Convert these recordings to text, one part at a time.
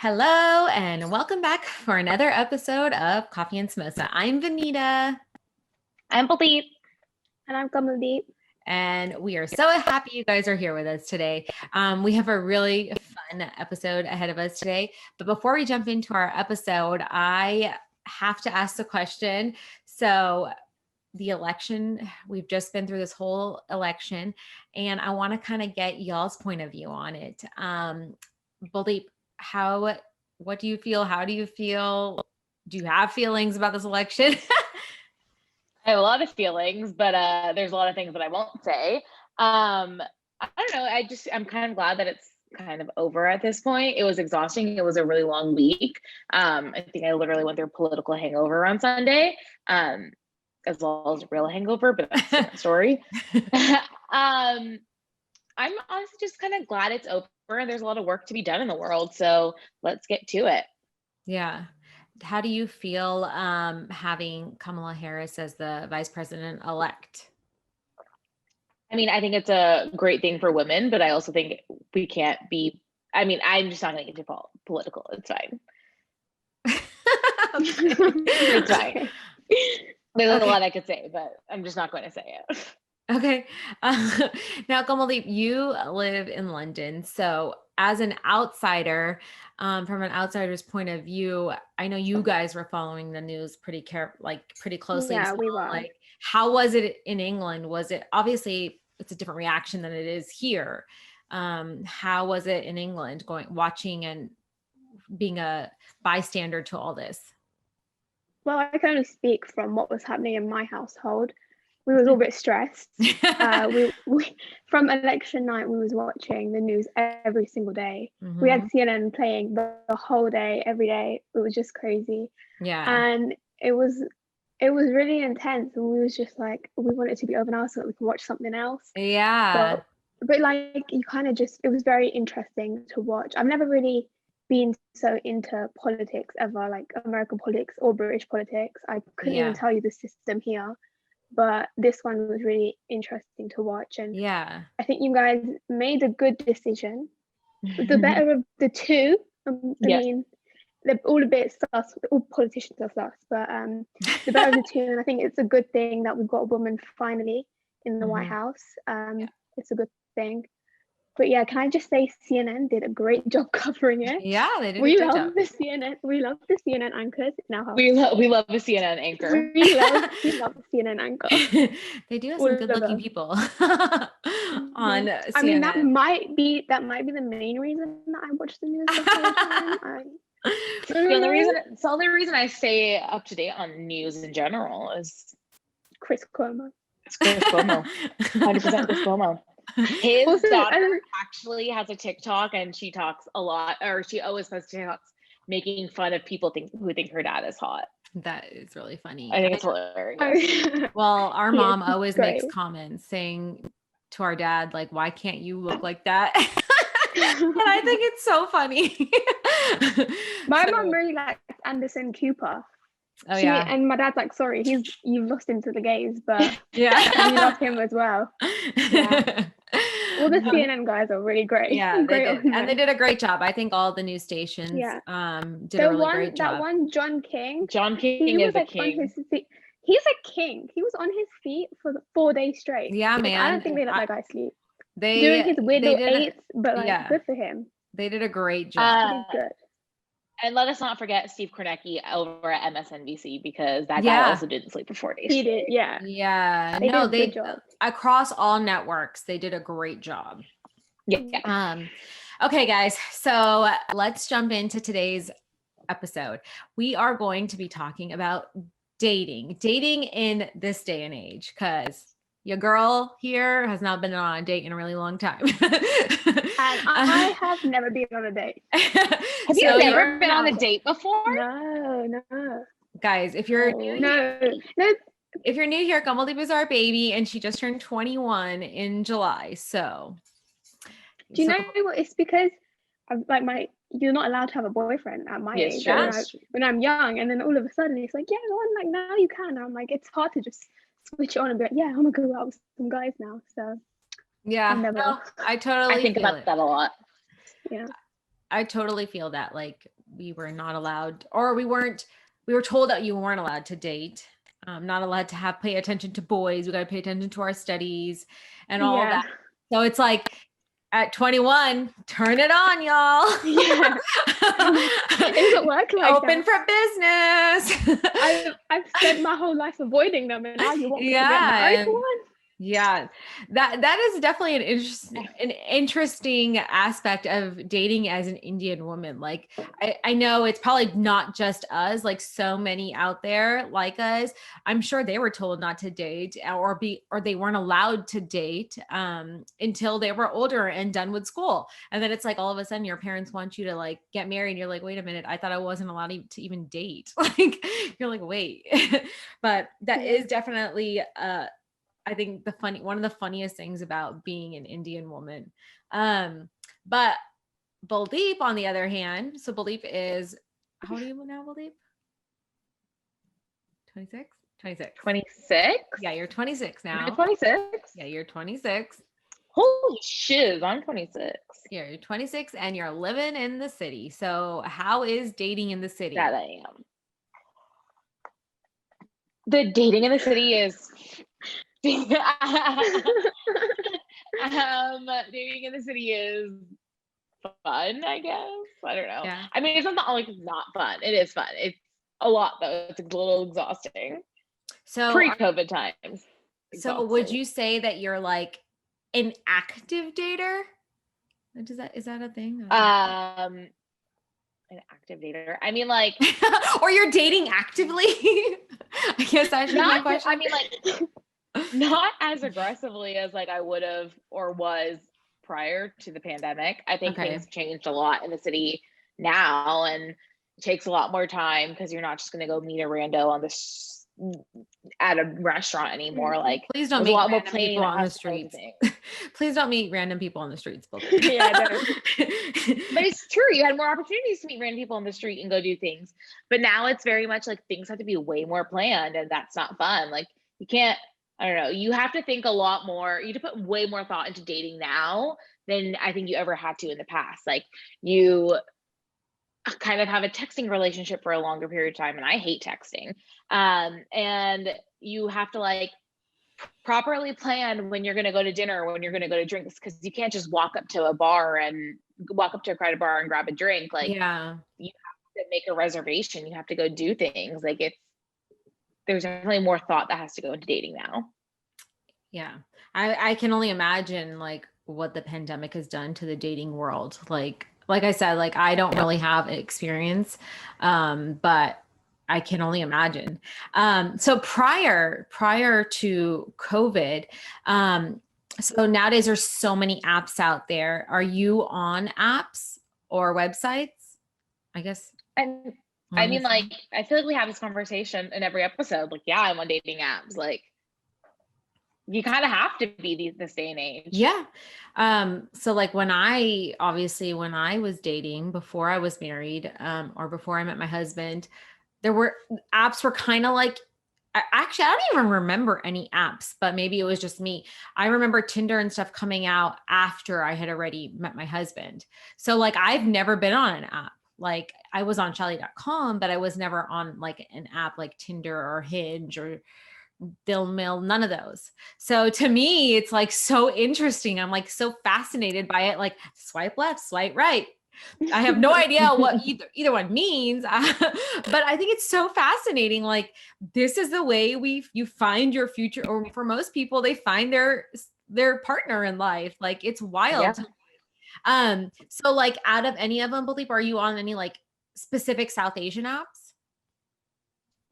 Hello and welcome back for another episode of Coffee and Samosa. I'm Vanita I'm Baldeep. And I'm Baldeep. and we are so happy you guys are here with us today. We have a really fun episode ahead of us today. But before we jump into our episode, I have to ask the question. So the election, we've just been through this whole election and I want to kind of get y'all's point of view on it. Baldeep, what do you feel? How do you feel? Do you have feelings about this election? I have a lot of feelings, but there's a lot of things that I won't say. I don't know. I'm kind of glad that it's kind of over at this point. It was exhausting. It was a really long week. I think I literally went through a political hangover on Sunday, as well as a real hangover, but that's a different story. I'm honestly just kind of glad it's over and there's a lot of work to be done in the world. So let's get to it. Yeah. How do you feel having Kamala Harris as the vice president elect? I mean, I think it's a great thing for women, but I also think we can't be, I'm just not going to get too political. It's fine. It's fine. There's a lot I could say, but I'm just not going to say it. Okay. Now, Kamaldeep, you live in London. So as an outsider, from an outsider's point of view, I know you guys were following the news pretty closely. Yeah, so, we were. Like, how was it in England? Was it, obviously it's a different reaction than it is here. How was it in England watching and being a bystander to all this? Well, I can only speak from what was happening in my household. We was all a bit stressed. we from election night, we was watching the news every single day. Mm-hmm. We had CNN playing the whole day, every day. It was just crazy. Yeah. And it was really intense. And we was just like, we want it to be over now so that we can watch something else. Yeah. But like, you kind of just, it was very interesting to watch. I've never really been so into politics ever, like American politics or British politics. I couldn't even tell you the system here. But this one was really interesting to watch. And yeah, I think you guys made a good decision. The better of the two. I mean, they're all a bit sus, all politicians are sus, but the better of the two. And I think it's a good thing that we've got a woman finally in the White House. It's a good thing. But yeah, can I just say CNN did a great job covering it. Yeah, they did a great job. We love the CNN anchors in our house. We love the CNN anchor. We love the CNN anchor. They do have some good-looking people on CNN. I mean, that might be the main reason that I watch the news the whole time. The only reason I stay up to date on news in general is Chris Cuomo. It's Chris Cuomo. 100% Chris Cuomo. His daughter actually has a TikTok and she talks a lot, or she always posts TikToks making fun of people who think her dad is hot. That is really funny. I think it's hilarious. Well, our mom always makes comments saying to our dad, like, why can't you look like that? And I think it's so funny. My mom really likes Anderson Cooper. Oh, yeah. And my dad's like, sorry, you've lost him to the gays, but yeah, you love him as well. Yeah. All the CNN guys are really great. Yeah, they did. And they did a great job. I think all the news stations did a really great job. That one, John King is a king. He's a king. He was on his feet for 4 days straight. Yeah, man. I don't think they let that guy sleep. They doing his weird little eights, but good for him. They did a great job. Good. And let us not forget Steve Kornacki over at MSNBC, because that guy also didn't sleep for 4 days. He did, yeah. Yeah. They did a good job. Across all networks, they did a great job. Yeah. Okay, guys. So let's jump into today's episode. We are going to be talking about dating in this day and age, because your girl here has not been on a date in a really long time. And I have never been on a date. Have you never been on a date before? No. Guys, if you're no. If you're new here, Kamaldeep is our baby, and she just turned 21 in July. So, do you know what? It's because you're not allowed to have a boyfriend at my age. When I'm young, and then all of a sudden it's like, now you can. And I'm like, it's hard to just switch on and be like, yeah, I'm gonna go out with some guys now. So yeah, I totally think about that a lot. Yeah. I totally feel that like we were not allowed, or we were told that you weren't allowed to date, not allowed to pay attention to boys. We got to pay attention to our studies and all Yeah. that. So it's like at 21, turn it on, y'all. Yeah. It doesn't work like Open that. for business. I've spent my whole life avoiding them, and now you want me to get Yeah. married for one? Yeah, that is definitely an interesting aspect of dating as an Indian woman. Like I know it's probably not just us, like so many out there like us. I'm sure they were told not to date or they weren't allowed to date until they were older and done with school. And then it's like all of a sudden your parents want you to like get married and you're like, wait a minute, I thought I wasn't allowed to even date. Like you're like, wait. But that is definitely I think one of the funniest things about being an Indian woman. But Baldeep, on the other hand, so Baldeep is, how old are you now, Baldeep? 26? 26. 26? Yeah, you're 26 now. You're 26? Yeah, you're 26. Holy shiz, I'm 26. Yeah, you're 26 and you're living in the city. So how is dating in the city? That I am. The dating in the city is dating in the city is fun, I guess. I don't know. Yeah. I mean, it's not like it's not fun. It is fun. It's a lot though. It's a little exhausting. So Pre-COVID times. So would you say that you're like an active dater? Is that a thing? An active dater. I mean, like, or you're dating actively? I guess that should be my question. I mean, like, not as aggressively as like I would have or was prior to the pandemic. I think things changed a lot in the city now, and it takes a lot more time because you're not just going to go meet a rando on at a restaurant anymore. Like, please don't meet a lot more random people on the streets. Please don't meet random people on the streets. Yeah, but it's true. You had more opportunities to meet random people on the street and go do things. But now it's very much like things have to be way more planned, and that's not fun. Like you can't. I don't know. You have to think a lot more. You have to put way more thought into dating now than I think you ever had to in the past. Like you kind of have a texting relationship for a longer period of time, and I hate texting. And you have to like properly plan when you're going to go to dinner, when you're going to go to drinks, because you can't just walk up to a crowded bar and grab a drink. Like, yeah, you have to make a reservation. You have to go do things. Like there's definitely more thought that has to go into dating now. Yeah, I can only imagine like what the pandemic has done to the dating world. Like I said, like I don't really have experience, but I can only imagine. So prior to COVID, so nowadays there's so many apps out there. Are you on apps or websites? I guess. And I mean, like, I feel like we have this conversation in every episode. Like, yeah, I'm on dating apps. Like, you kind of have to be this day and age. Yeah. So like when I was dating before I was married, or before I met my husband, apps were kind of like, actually, I don't even remember any apps, but maybe it was just me. I remember Tinder and stuff coming out after I had already met my husband. So like, I've never been on an app. Like I was on Shelly.com, but I was never on like an app like Tinder or Hinge or Mill, none of those. So to me, it's like so interesting. I'm like so fascinated by it. Like swipe left, swipe right. I have no idea what either one means, but I think it's so fascinating. Like this is the way you find your future, or for most people, they find their partner in life. Like it's wild. Yeah. So like out of any of them, Baldeep, are you on any like specific South Asian apps?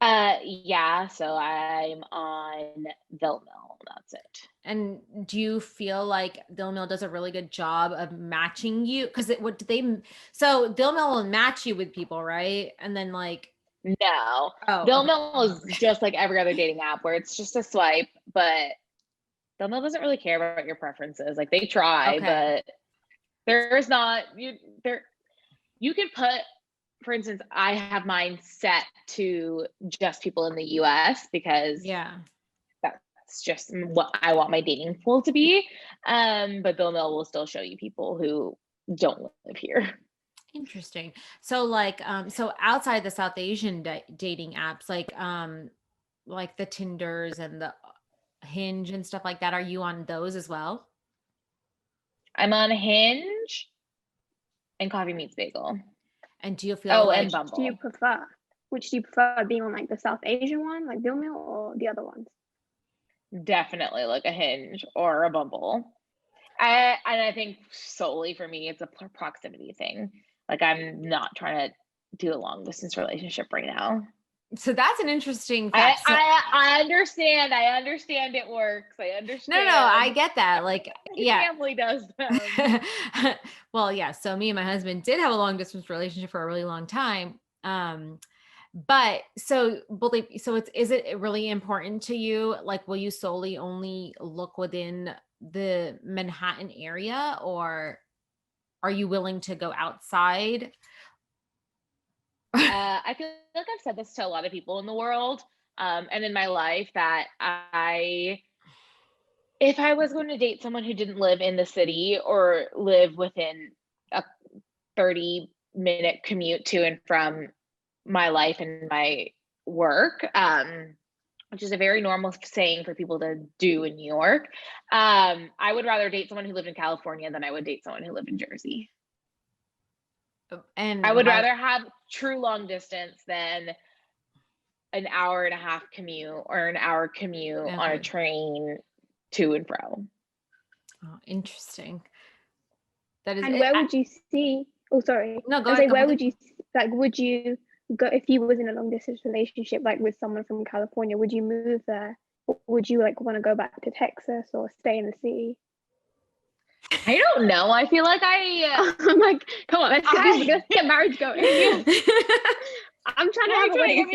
Yeah, so I'm on Vilmil. That's it. And do you feel like Vilmil does a really good job of matching you? Because so Vilmil will match you with people, right? And then like no, Vilmil is just like every other dating app where it's just a swipe, but Vilmil doesn't really care about your preferences. Like they try, but there's not you can put. For instance, I have mine set to just people in the US because that's just what I want my dating pool to be. But Vilmil will still show you people who don't live here. Interesting. So like, so outside the South Asian dating apps, like the Tinders and the Hinge and stuff like that, are you on those as well? I'm on Hinge and Coffee Meets Bagel. And do you feel Oh, like, and Bumble. Do you prefer? Which do you prefer, being on like the South Asian one, like Vilmil, or the other ones? Definitely like a Hinge or a Bumble. I think solely for me, it's a proximity thing. Like I'm not trying to do a long distance relationship right now. so that's an interesting fact. I understand. I understand it works. I understand. No, I get that. Like, My yeah. family does them. Well, yeah. So me and my husband did have a long distance relationship for a really long time. But so believe, so is it really important to you? Like, will you solely only look within the Manhattan area, or are you willing to go outside? I feel like I've said this to a lot of people in the world, and in my life, that if I was going to date someone who didn't live in the city or live within a 30-minute commute to and from my life and my work, which is a very normal saying for people to do in New York, I would rather date someone who lived in California than I would date someone who lived in Jersey. And I would rather have true long distance than an hour and a half commute or an hour commute on a train to and fro. Oh, interesting. That is. And where would you see? Oh, sorry. No, go I ahead. say, where would you like? Would you go if you was in a long distance relationship, like with someone from California? Would you move there? Or would you like want to go back to Texas or stay in the city? I don't know. I feel like I'm like, come on, let's get married going. I'm trying to have a wedding.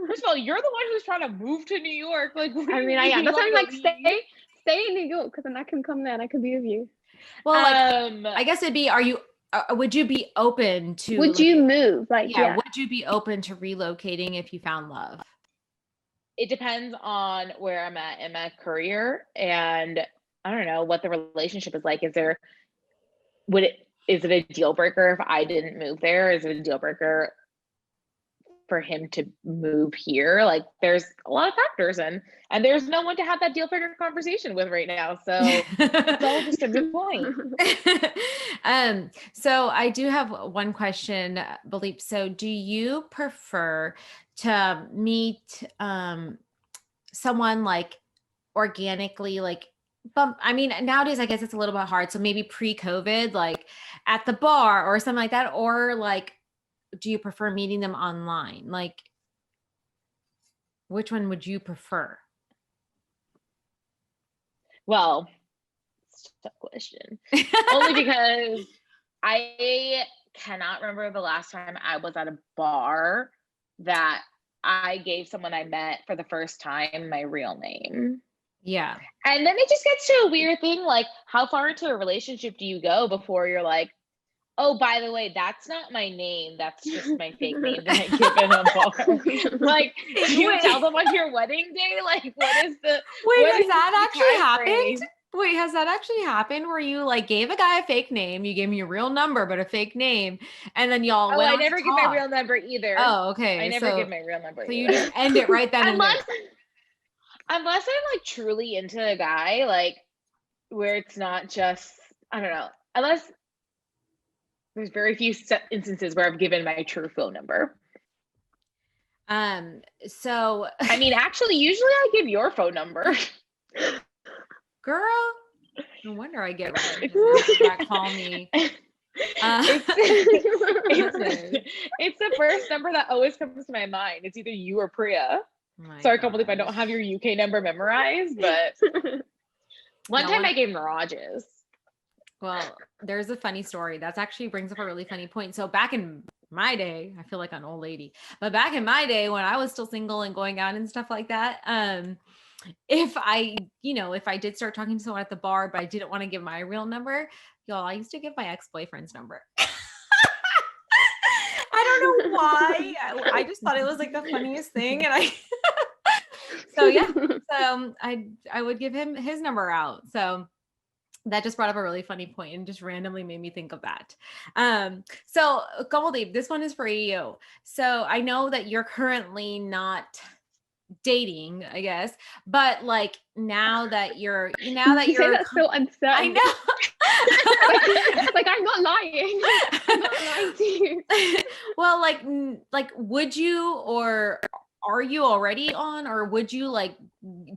First of all, you're the one who's trying to move to New York. Like, I mean, I am. That's why I'm like, stay in New York, because then I can come there and I can be with you. Well, like, I guess it'd be, would you be open to, would you move? Like, yeah, would you be open to relocating if you found love? It depends on where I'm at in my career, and I don't know what the relationship is like. Is it a deal breaker if I didn't move there? Is it a deal breaker for him to move here? Like, there's a lot of factors, and there's no one to have that deal breaker conversation with right now. So it's all just a good point. So I do have one question, Baldeep. So do you prefer to meet someone like organically, like I mean, nowadays I guess it's a little bit hard. So maybe pre-COVID, like at the bar or something like that, or like, do you prefer meeting them online? Like, which one would you prefer? Well, it's a tough question. Only because I cannot remember the last time I was at a bar that I gave someone I met for the first time my real name. Yeah. And then it just gets to a weird thing, like, how far into a relationship do you go before you're like, oh, by the way, that's not my name. That's just my fake name that I give in a bar. Like, do you tell them on your wedding day? Like, what is the... Wait, has that actually happened? Wait, has that actually happened where you like gave a guy a fake name, you gave me your real number, but a fake name, and then y'all went I on never to give talk? my real number either. Oh, okay. I never give my real number So either. you just end it right then and there. Unless I'm like truly into a guy, like where it's not just, I don't know, unless there's very few instances where I've given my true phone number. So I mean, actually, usually I give your phone number. Girl, no wonder I get right. Call me. It's the first number that always comes to my mind. It's either you or Priya. Sorry, I can't believe I don't have your UK number memorized, but one time I gave Mirage's. Well, there's a funny story. That's actually brings up a really funny point. So back in my day, I feel like an old lady, but back in my day when I was still single and going out and stuff like that, if I did start talking to someone at the bar, but I didn't want to give my real number, y'all, I used to give my ex-boyfriend's number. I don't know why. I just thought it was like the funniest thing. And so I would give him his number out. So That just brought up a really funny point and just randomly made me think of that. So Baldeep, this one is for you. So I know that you're currently not dating, I guess, but like now that you're You say that's so uncertain. I know. like I'm not lying. I'm not lying to you. Well, like would you, or are you already on, or would you like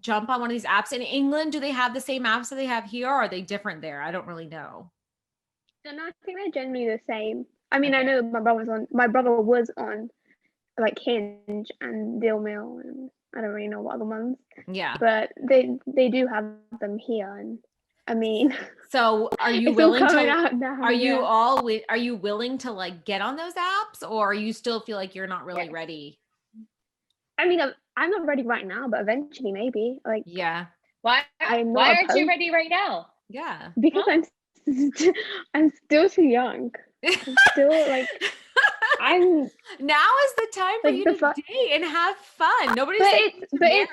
jump on one of these apps? In England, do they have the same apps that they have here, or are they different there? I don't really know. No, I think they're generally the same. I mean, Okay. I know my brother was on like Hinge and Deal Mail, and I don't really know what other ones. Yeah. But they do have them here, and I mean, so are you it's all willing coming to out now, are you yeah. all are you willing to like get on those apps, or you still feel like you're not really Yes. ready? I mean, I'm not ready right now, but eventually maybe. Like, Yeah. Why I'm why not aren't you opposed, ready right now? Yeah. because I'm still too young. I'm still like I'm Now is the time for like you the to date and have fun. Nobody's but saying it's you should but marry.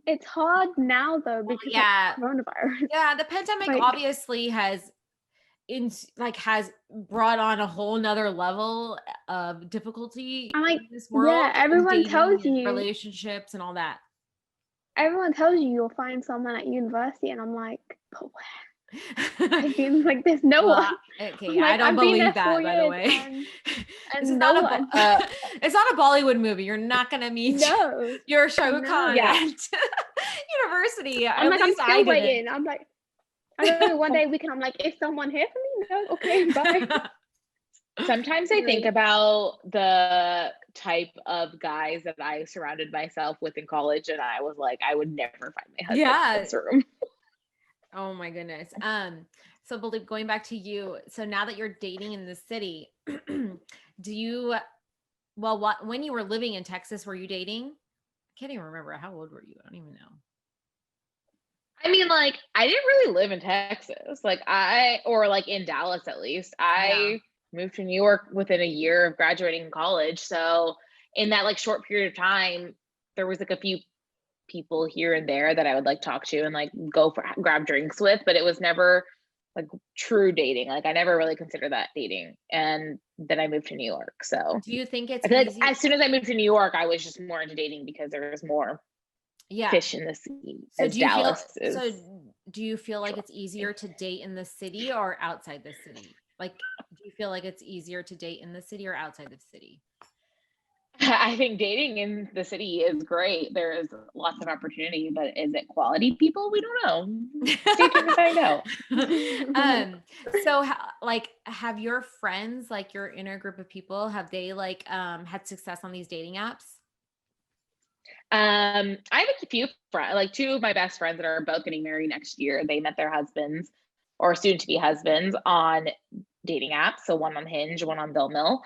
it's hard now though because yeah. of coronavirus. Yeah, the pandemic Like, obviously has has brought on a whole nother level of difficulty I'm like, in this world, yeah, and everyone dating tells and you relationships and all that. you'll find someone at university, and I'm like, but where? I've been like, there's no one. Okay, I'm like, I don't I've been believe there that, 4 by the years, way. This is and not no a one. it's not a Bollywood movie. You're not gonna meet No, your Shah Khan Yeah. at university. I'm At like, I'm least I still didn't. waiting. I'm like, I don't know, one day we can. I'm like, is someone here for me? No, okay, bye. Sometimes I think about the type of guys that I surrounded myself with in college, and I was like, I would never find my husband in this room. Oh my goodness. So Baldeep, going back to you. So now that you're dating in the city, do you when you were living in Texas, were you dating? I can't even remember. How old were you? I don't even know. I mean, like, I didn't really live in Texas. Or like in Dallas at least. I moved to New York within a year of graduating college. So in that like short period of time, there was like a few people here and there that I would like talk to and like go for grab drinks with, but it was never like true dating. Like I never really considered that dating. And then I moved to New York. So Do you think it's I feel like easy? as soon as I moved to New York, I was just more into dating because there was more fish in the sea. So as Dallas is. So do you feel like it's easier to date in the city or outside the city? Like, do you feel like it's easier to date in the city or outside the city? I think dating in the city is great. There is lots of opportunity, but is it quality people? We don't know. Stay tuned to find out. So like, have your friends, like your inner group of people, have they like had success on these dating apps? I have a few friends, like two of my best friends that are both getting married next year. They met their husbands or soon to be husbands on dating apps. So one on Hinge, one on Bill Mill.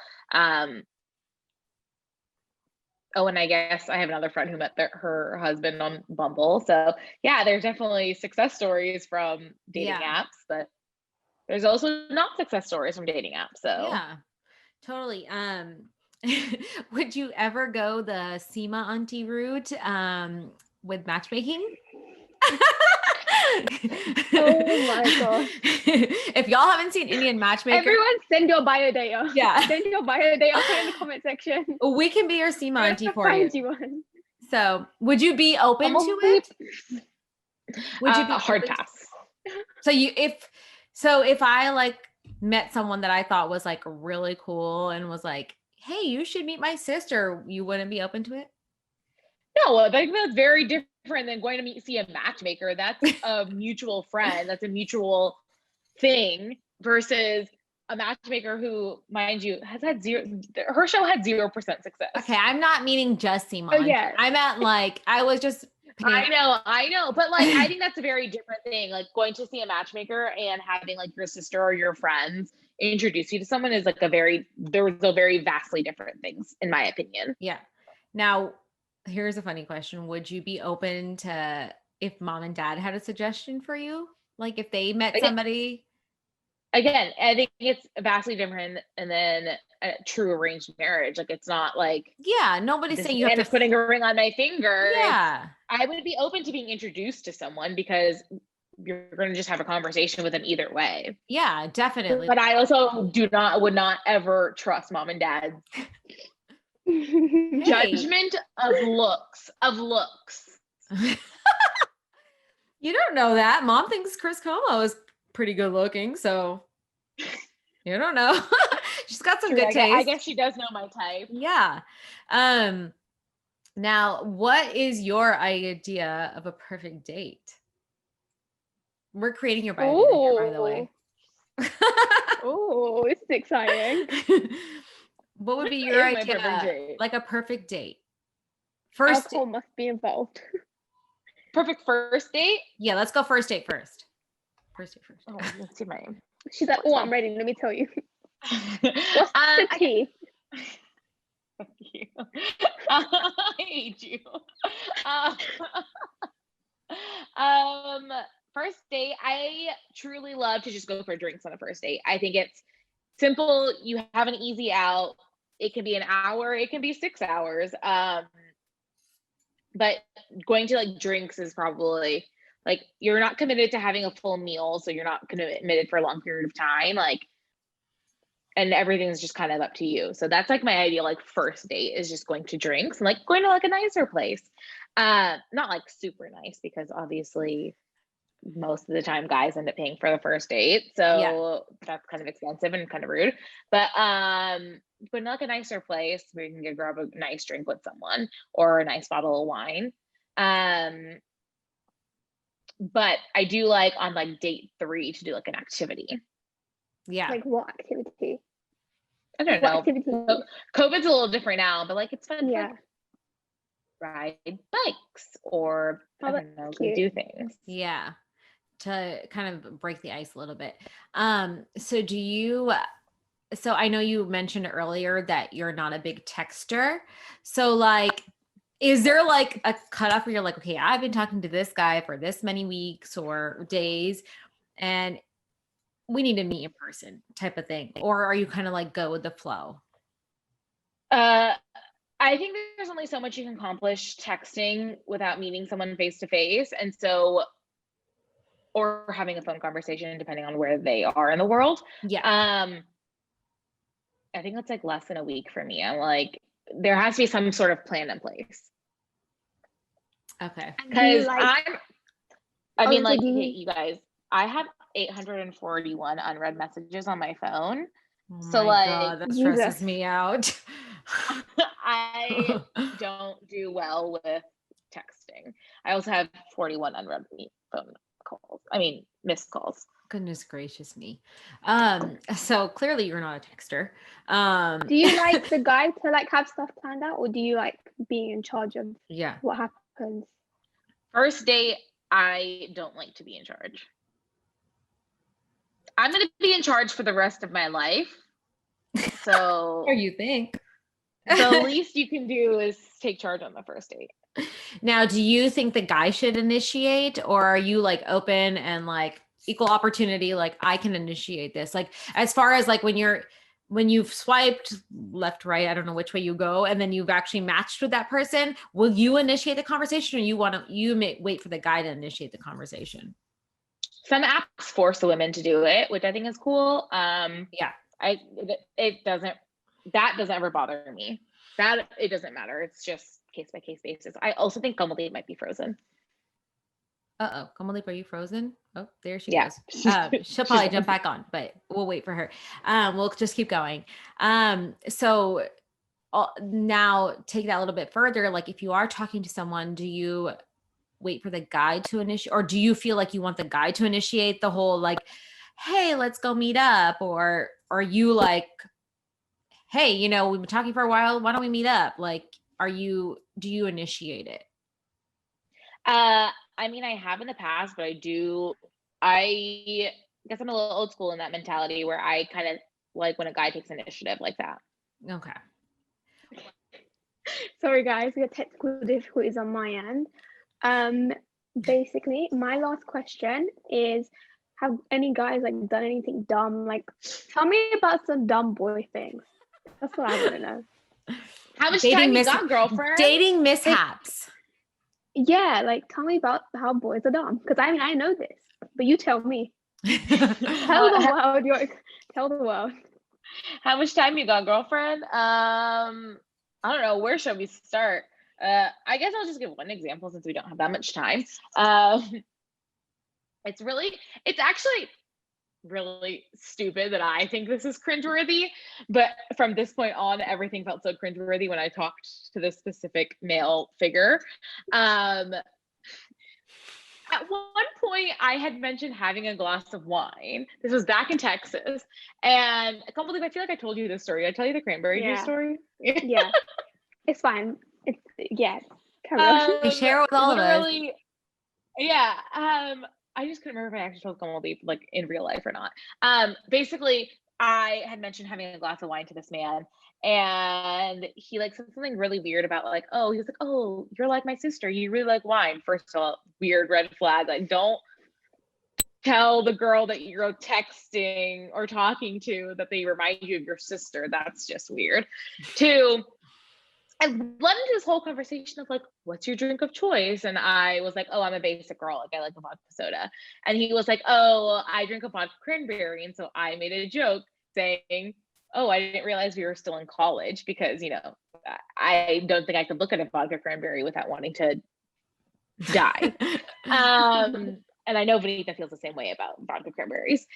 Oh, and I guess I have another friend who met her husband on Bumble. So yeah, there's definitely success stories from dating apps, but there's also not success stories from dating apps. So yeah, totally. Would you ever go the Seema auntie route with matchmaking? Oh my gosh. If y'all haven't seen Indian Matchmaker, everyone send your bio data. Yeah. Send your bio data, put it in the comment section. We can be your Seema auntie for Find you. one. So would you be open to it? Would you be hard pass? So if I like met someone that I thought was like really cool and was like, hey, you should meet my sister, you wouldn't be open to it? No, I think that's very different than going to see a matchmaker. That's a mutual friend. That's a mutual thing versus a matchmaker who, mind you, has had her show had 0% success. Okay, I'm not meaning just Seema. Oh, yeah. I meant like, I was just. I know. But like, I think that's a very different thing. Like going to see a matchmaker and having like your sister or your friends introduce you to someone is like there was a very vastly different things in my opinion. Yeah. Now, here's a funny question. Would you be open to if mom and dad had a suggestion for you? Like if they met somebody? Again, I think it's vastly different and then a true arranged marriage. Like it's not like nobody's saying you have to putting a ring on my finger. Yeah. I would be open to being introduced to someone because you're going to just have a conversation with them either way. Yeah, definitely. But I also would not ever trust mom and dad's judgment of looks. You don't know that. Mom thinks Chris Como is pretty good looking, so you don't know. She's got some good taste. I guess she does know my type. Yeah. Now, what is your idea of a perfect date? We're creating your bio data here, by the way. Oh, it's exciting. What would be your idea? Like a perfect date? First, alcohol must be involved. Perfect first date? Yeah, let's go first date first. First date first. Oh, let's see my name. She's like, oh, I'm ready. Let me tell you. What's the tea? Fuck you. I hate you. First date, I truly love to just go for drinks on a first date. I think it's simple. You have an easy out. It can be an hour. It can be 6 hours. But going to like drinks is probably like, you're not committed to having a full meal. So you're not committed for a long period of time. Like, and everything's just kind of up to you. So that's like my ideal, like first date is just going to drinks and like going to like a nicer place. Not like super nice because obviously most of the time guys end up paying for the first date. So that's kind of expensive and kind of rude, but going to like a nicer place where you can go grab a nice drink with someone or a nice bottle of wine. But I do like on like date 3 to do like an activity. Yeah. Like what activity? I don't know. COVID's a little different now, but like it's fun. Yeah. To, like, ride bikes or I don't know, do things. Yeah. To kind of break the ice a little bit. So I know you mentioned earlier that you're not a big texter. So like, is there like a cutoff where you're like, okay, I've been talking to this guy for this many weeks or days and we need to meet in person type of thing? Or are you kind of like go with the flow? I think there's only so much you can accomplish texting without meeting someone face to face. And so, or having a phone conversation, depending on where they are in the world. Yeah. I think that's like less than a week for me. I'm like, there has to be some sort of plan in place. Okay. Because you guys, I have 841 unread messages on my phone. Oh so my God, that stresses me out. I don't do well with texting. I also have 41 unread phone calls. I mean, missed calls. Goodness gracious me. So clearly you're not a texter. Do you like the guy to like have stuff planned out, or do you like being in charge of what happens? First date, I don't like to be in charge. I'm going to be in charge for the rest of my life. So or you think the least you can do is take charge on the first date. Now, do you think the guy should initiate, or are you like open and like equal opportunity? Like I can initiate this. Like as far as like when you've swiped left, right, I don't know which way you go, and then you've actually matched with that person, will you initiate the conversation, or you may wait for the guy to initiate the conversation? Some apps force the women to do it, which I think is cool. It doesn't ever bother me. That it doesn't matter. It's just case by case basis. I also think Baldeep might be frozen. Baldeep, are you frozen? Oh, there she goes. She'll probably jump back on, but we'll wait for her. We'll just keep going. So now take that a little bit further. Like if you are talking to someone, do you wait for the guy to initiate, or do you feel like you want the guy to initiate the whole like, hey, let's go meet up? Or are you like, hey, we've been talking for a while, why don't we meet up? Like, do you initiate it? I mean, I have in the past, but I guess I'm a little old school in that mentality where I kind of like when a guy takes initiative like that. Okay. Sorry guys, we got technical difficulties on my end. Basically, my last question is, have any guys like done anything dumb? Like, tell me about some dumb boy things. That's what I want to know. How much time you got, girlfriend? Dating mishaps. Yeah, like tell me about how boys are dumb. Because I mean, I know this, but you tell me. Tell the world. Tell the world. How much time you got, girlfriend? I don't know. Where should we start? I guess I'll just give one example since we don't have that much time. It's actually really stupid that I think this is cringeworthy, but from this point on, everything felt so cringeworthy when I talked to this specific male figure. At one point, I had mentioned having a glass of wine. This was back in Texas, and I can't believe I feel like I told you this story. Did I tell you the cranberry juice story? Yeah, it's fine. Carry on. We share it with all of us. Yeah. I just couldn't remember if I actually told Baldeep like in real life or not. Basically, I had mentioned having a glass of wine to this man, and he like said something really weird about like, oh, he was like, oh, you're like my sister. You really like wine. First of all, weird red flag. Like, don't tell the girl that you're texting or talking to that they remind you of your sister. That's just weird. Two, I led into this whole conversation of like, what's your drink of choice? And I was like, oh, I'm a basic girl. Like, I like a vodka soda. And he was like, oh, I drink a vodka cranberry. And so I made a joke saying, oh, I didn't realize we were still in college because, you know, I don't think I could look at a vodka cranberry without wanting to die. And I know Vanita feels the same way about vodka cranberries.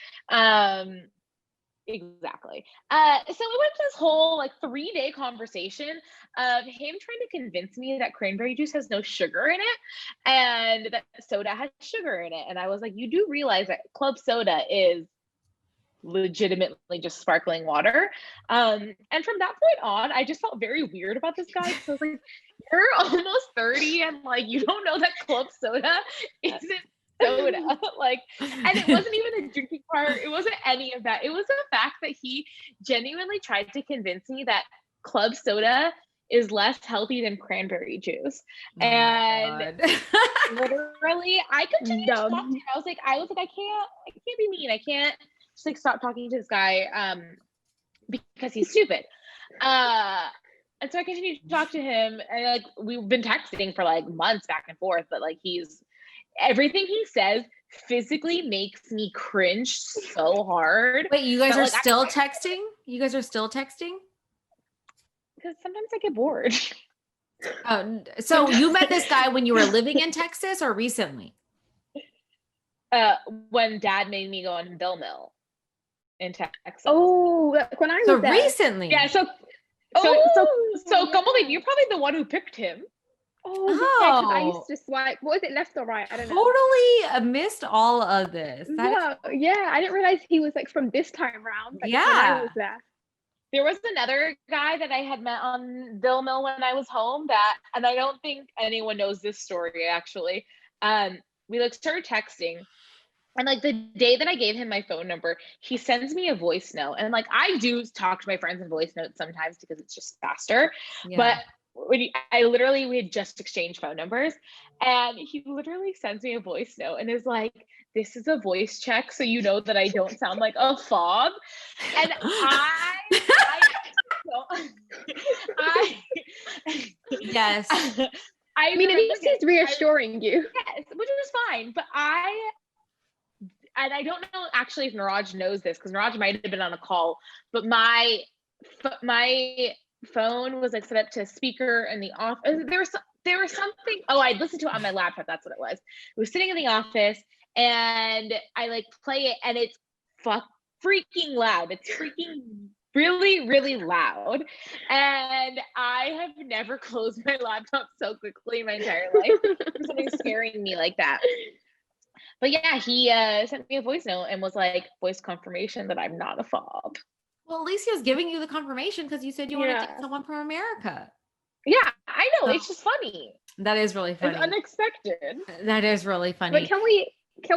Exactly. So we went to this whole like 3-day conversation of him trying to convince me that cranberry juice has no sugar in it and that soda has sugar in it. And I was like, you do realize that club soda is legitimately just sparkling water. And from that point on, I just felt very weird about this guy. So I was like, you're almost 30 and like you don't know that club soda isn't soda. Like, and it wasn't even the drinking part, it wasn't any of that. It was the fact that he genuinely tried to convince me that club soda is less healthy than cranberry juice. And literally I continued to talk to him. I was like, I can't be mean. I can't just like stop talking to this guy because he's stupid. And so I continued to talk to him, and like we've been texting for like months back and forth, but like everything he says physically makes me cringe so hard. Wait, you guys are still texting? You guys are still texting? Because sometimes I get bored. So you met this guy when you were living in Texas or recently? When Dad made me go on Bill Mill in Texas. Oh, when I was there. Recently. Yeah. So Kamali, you're probably the one who picked him. Oh, yeah, because I used to swipe. What was it, left or right? I don't know. Totally missed all of this. Yeah, I didn't realize he was like from this time around. Like, yeah, when I was there. There was another guy that I had met on Bill Mill when I was home and I don't think anyone knows this story actually. We like started texting, and like the day that I gave him my phone number, he sends me a voice note, and like I do talk to my friends in voice notes sometimes because it's just faster. Yeah. But we had just exchanged phone numbers, and he literally sends me a voice note and is like, this is a voice check so you know that I don't sound like a fob. And yes. I mean, at least he's reassuring you. Yes, which is fine. But I don't know actually if Niraj knows this, because Niraj might have been on a call, but my phone was like set up to speaker in the office. There was something. Oh, I listened to it on my laptop. That's what it was. It was sitting in the office, and I like play it, and it's freaking loud. It's freaking really, really loud. And I have never closed my laptop so quickly in my entire life. There's something scaring me like that. But yeah, he sent me a voice note and was like, voice confirmation that I'm not a fob. Well, at least he was giving you the confirmation because you said you wanted to date someone from America. Yeah, I know. It's just funny. That is really funny. It's unexpected. That is really funny. But can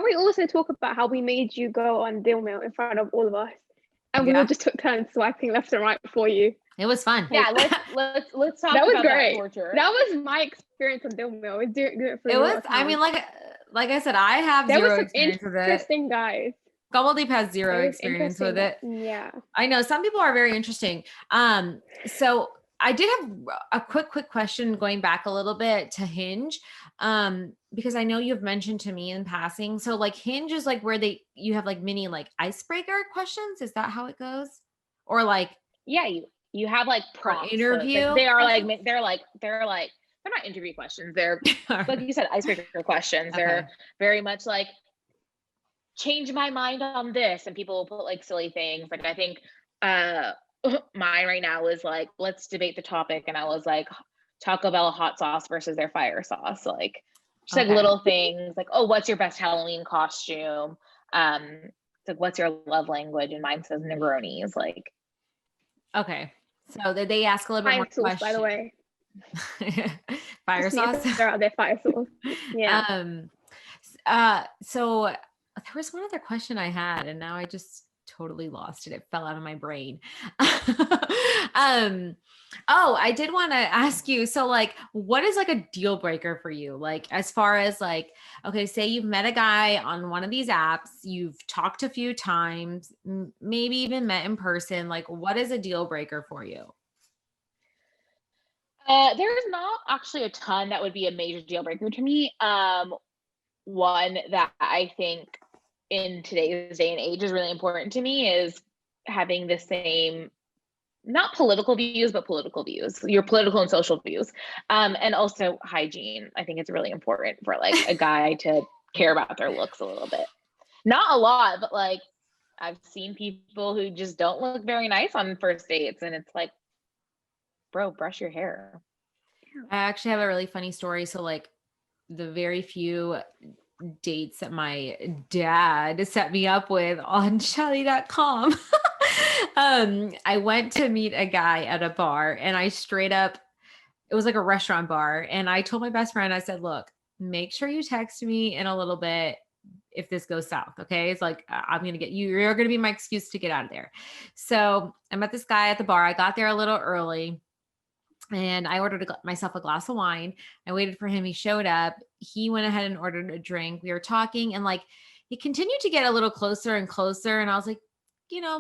we also talk about how we made you go on Bill Mill in front of all of us, and we all just took turns swiping left and right for you? It was fun. Yeah, let's talk that was about great. That torture. That was my experience on Bill Mill. Do it for it was. I mean, like I said, I have zero experience with it. Interesting guys. Baldeep has zero experience with it. Yeah, I know some people are very interesting. So I did have a quick question going back a little bit to Hinge. Because I know you've mentioned to me in passing. So like Hinge is like where you have like mini like icebreaker questions. Is that how it goes? Or like Yeah, you have like or prompts. So it's interview? like they are like they're not interview questions. They're like you said, icebreaker questions. Okay. They're very much like change my mind on this, and people will put like silly things. Like I think mine right now is like, let's debate the topic, and I was like, Taco Bell hot sauce versus their fire sauce, like just like Okay. little things like, oh, what's your best Halloween costume? It's like, what's your love language? And mine says Negronis. Like, Okay. So did they ask a little bit Fire more sauce, questions? by the way. Fire Just need to sauce. throw out their fire sauce. Yeah. So there was one other question I had, and now I just totally lost it. It fell out of my brain. Oh, I did want to ask you. So, like, what is like a deal breaker for you? Like, as far as like, okay, say you've met a guy on one of these apps, you've talked a few times, maybe even met in person. Like, what is a deal breaker for you? there's not actually a ton that would be a major deal breaker to me. One that I think in today's day and age is really important to me is having the same, not political views, but political views, your political and social views. And also hygiene. I think it's really important for like a guy to care about their looks a little bit. Not a lot, but like I've seen people who just don't look very nice on first dates, and it's like, bro, brush your hair. I actually have a really funny story. So, like, the very few dates that my dad set me up with on Shelly.com. I went to meet a guy at a bar, and I straight up, it was like a restaurant bar. And I told my best friend, I said, look, make sure you text me in a little bit if this goes south. Okay. It's like, I'm going to get you, you're going to be my excuse to get out of there. So I met this guy at the bar. I got there a little early, and I ordered myself a glass of wine. I waited for him. He showed up. He went ahead and ordered a drink. We were talking, and like he continued to get a little closer and closer. And I was like,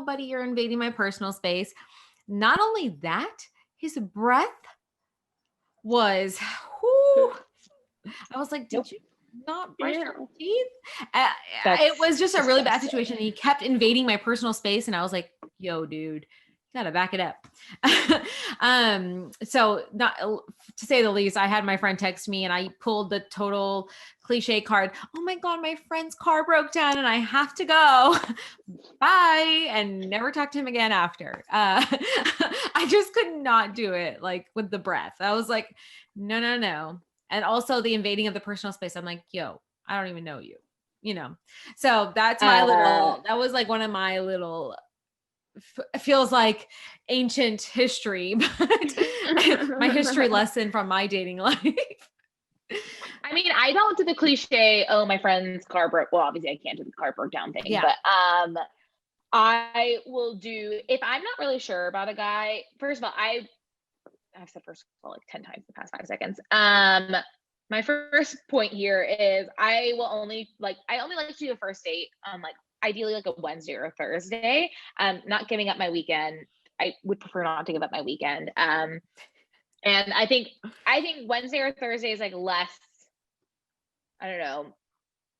buddy, you're invading my personal space. Not only that, his breath was, whew, I was like, Nope. did you not brush your teeth? It That's was just a really bad disgusting. situation. He kept invading my personal space, and I was like, yo, dude, gotta back it up. So not to say the least, I had my friend text me, and I pulled the total cliche card. Oh my God, my friend's car broke down and I have to go. Bye. And never talked to him again after. I just could not do it, like with the breath. I was like, no. And also the invading of the personal space. I'm like, yo, I don't even know you, So that's that was like one of my little, feels like ancient history, but my history lesson from my dating life. I mean, I don't do the cliche, oh, my friend's car broke. Well, obviously I can't do the car broke down thing, Yeah. but I will do, if I'm not really sure about a guy, first of all, I've said first of all like 10 times in the past 5 seconds. My first point here is I only like to do a first date on like ideally like a Wednesday or a Thursday. Not giving up my weekend. I would prefer not to give up my weekend. And I think Wednesday or Thursday is like less, I don't know,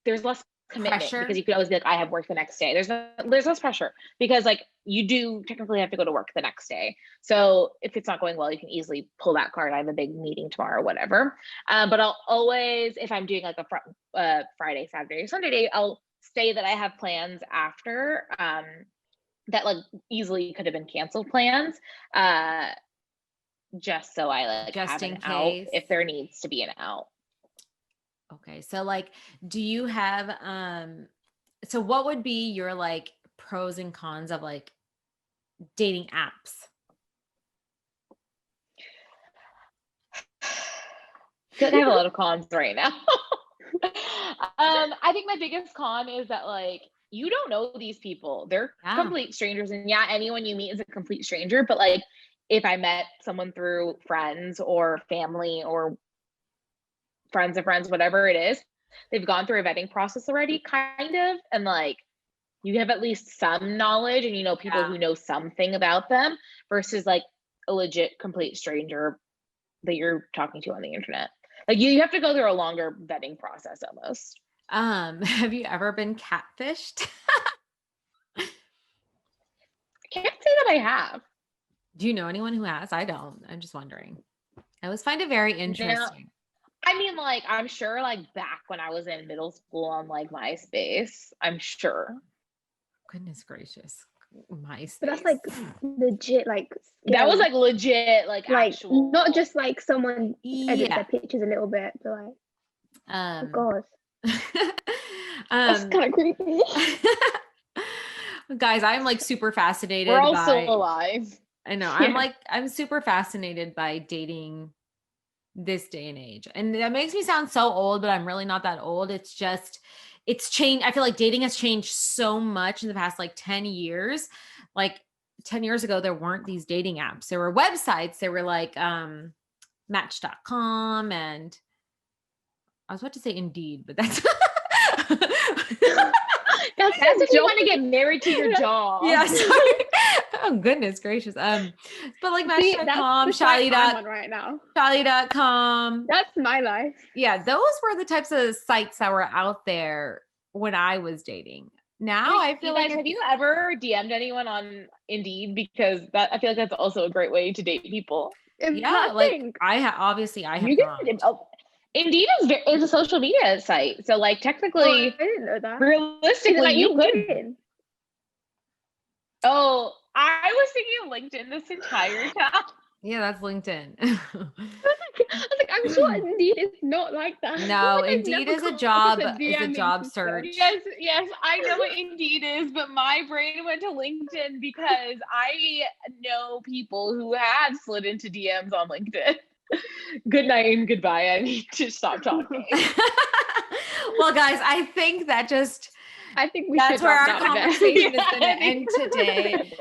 there's less commitment Pressure. because you could always be like, I have work the next day. There's less pressure because like you do technically have to go to work the next day. So if it's not going well, you can easily pull that card. I have a big meeting tomorrow, whatever. But I'll always, if I'm doing like a Friday, Saturday, or Sunday day, I'll say that I have plans after that like easily could have been canceled plans. Just so I like Just have in an out case. if there needs to be an out. Okay. So like, do you have, so what would be your like pros and cons of like dating apps? I feel like I have a lot of cons right now. I think my biggest con is that like you don't know these people. They're complete strangers. And yeah, anyone you meet is a complete stranger. But like if I met someone through friends or family or friends of friends, whatever it is, they've gone through a vetting process already, kind of. And like you have at least some knowledge and you know people who know something about them versus like a legit complete stranger that you're talking to on the internet. Like you have to go through a longer vetting process almost. Have you ever been catfished? I can't say that I have. Do you know anyone who has? I don't. I'm just wondering. I always find it very interesting. I mean, like, I'm sure, like, back when I was in middle school on, like, MySpace, I'm sure. Goodness gracious. MySpace. But that's like legit, like That was scary. like legit, like actual. Not just like someone edits Yeah. their pictures a little bit, but like, oh God, that's that's kind of creepy. Guys, I'm like super fascinated. We're all still alive. I know. I'm super fascinated by dating this day and age. And that makes me sound so old, but I'm really not that old. It's just, it's changed. I feel like dating has changed so much in the past like 10 years. Like 10 years ago, there weren't these dating apps. There were websites. There were like Match.com, and I was about to say Indeed, but that's that's if you want to get married to your job. Yeah, sorry. Oh goodness gracious. But like Match.com, Shally.com right now. Shally.com. That's my life. Yeah, those were the types of sites that were out there when I was dating. Now I feel like have you ever DM'd anyone on Indeed? Because that I feel like that's also a great way to date people. Yeah, like I have not. Indeed is a social media site, so like technically, I didn't know that. Realistically, like you could. Oh, I was thinking of LinkedIn this entire time. Yeah, that's LinkedIn. I was like, I'm sure Indeed is not like that. No, like Indeed is a job search. Yes, I know what Indeed is, but my brain went to LinkedIn because I know people who have slid into DMs on LinkedIn. Good night and goodbye. I need to stop talking. Well, guys, I think that's where our conversation is going to end today.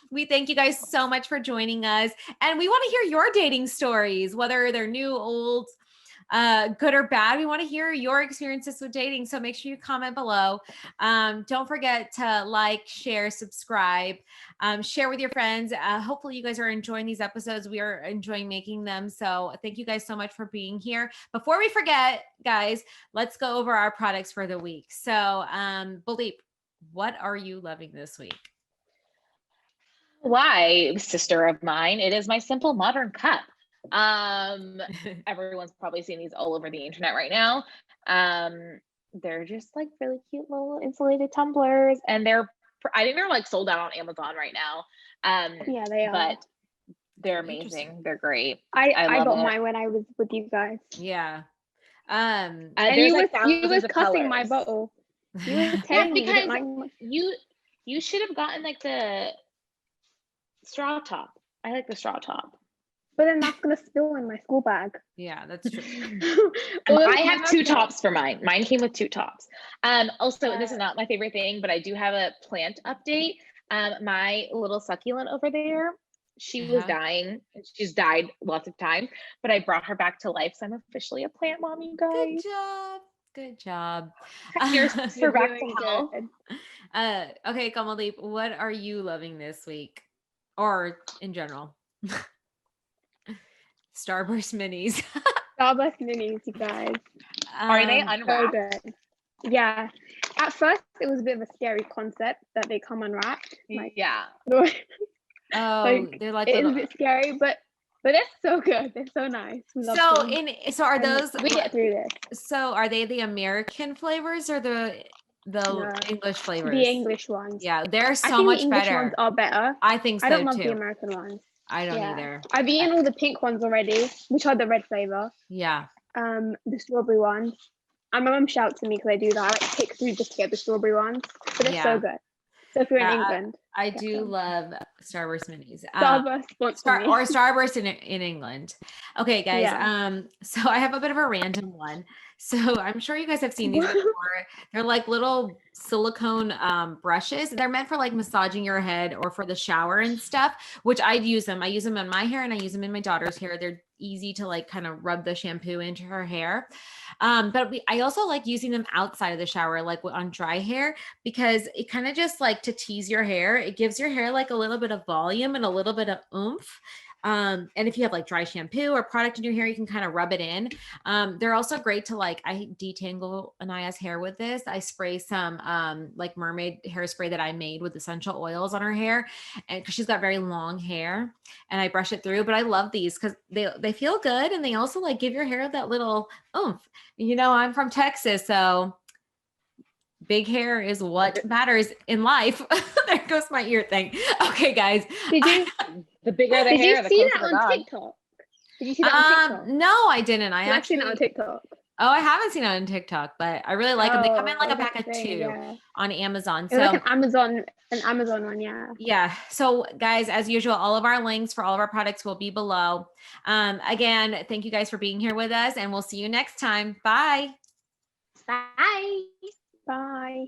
We thank you guys so much for joining us. And we want to hear your dating stories, whether they're new, old, good or bad. We want to hear your experiences with dating. So make sure you comment below. Don't forget to like, share, subscribe, share with your friends. Hopefully you guys are enjoying these episodes. We are enjoying making them. So thank you guys so much for being here. Before we forget, guys, let's go over our products for the week. So Baldeep, what are you loving this week? Why, sister of mine, it is my Simple Modern Cup. Everyone's probably seen these all over the internet right now. They're just like really cute little insulated tumblers, and I think they're like sold out on Amazon right now. Yeah, they are. But they're amazing. They're great. I got mine when I was with you guys. Yeah. And you was cussing my bottle. You were telling me you should have gotten like the straw top. I like the straw top. But then that's gonna spill in my school bag. Yeah, that's true. I have two tops for mine. Mine came with two tops. Also, this is not my favorite thing, but I do have a plant update. My little succulent over there, she was dying. She's died lots of times, but I brought her back to life. So I'm officially a plant mom, you guys. Good job. Here's for back to health. Okay, Kamaldeep, what are you loving this week? Or in general? Starburst minis. Starburst minis, you guys. Are they unwrapped? So good. Yeah. At first, it was a bit of a scary concept that they come unwrapped. Like, yeah. They're like it is a bit scary, but they're so good. They're so nice. So are those? We get through this. So are they the American flavors or the English flavors? The English ones. Yeah, they're so much better. The English ones are better. I think so too. I don't love the American ones. I don't either. I've eaten all the pink ones already, which are the red flavor. Yeah. The strawberry ones. And my mum shouts at me because I do that. I like pick through just to get the strawberry ones, but they're so good. So if you're in England, I do love Starburst minis. Starburst in England. Okay, guys. Yeah. So I have a bit of a random one. So I'm sure you guys have seen these before. They're like little silicone brushes. They're meant for like massaging your head or for the shower and stuff, which I use them. I use them in my hair and I use them in my daughter's hair. They're easy to like kind of rub the shampoo into her hair. But I also like using them outside of the shower, like on dry hair, because it kind of just like to tease your hair. It gives your hair like a little bit of volume and a little bit of oomph. And if you have like dry shampoo or product in your hair, you can kind of rub it in. They're also great to like, I detangle Anaya's hair with this. I spray some like mermaid hairspray that I made with essential oils on her hair, and because she's got very long hair, and I brush it through. But I love these because they feel good, and they also like give your hair that little oomph. I'm from Texas, so big hair is what matters in life. There goes my ear thing. Okay, guys. Did you The bigger the did hair, you the see closer that the on dog. TikTok? Did you see that on TikTok? No, I didn't. I I've actually seen that on TikTok. Oh, I haven't seen it on TikTok, but I really like them. They come in like a that's pack of the thing, 2 yeah. on Amazon. It was So like an Amazon one, yeah. yeah. So guys, as usual, all of our links for all of our products will be below. Again, thank you guys for being here with us, and we'll see you next time. Bye. Bye. Bye.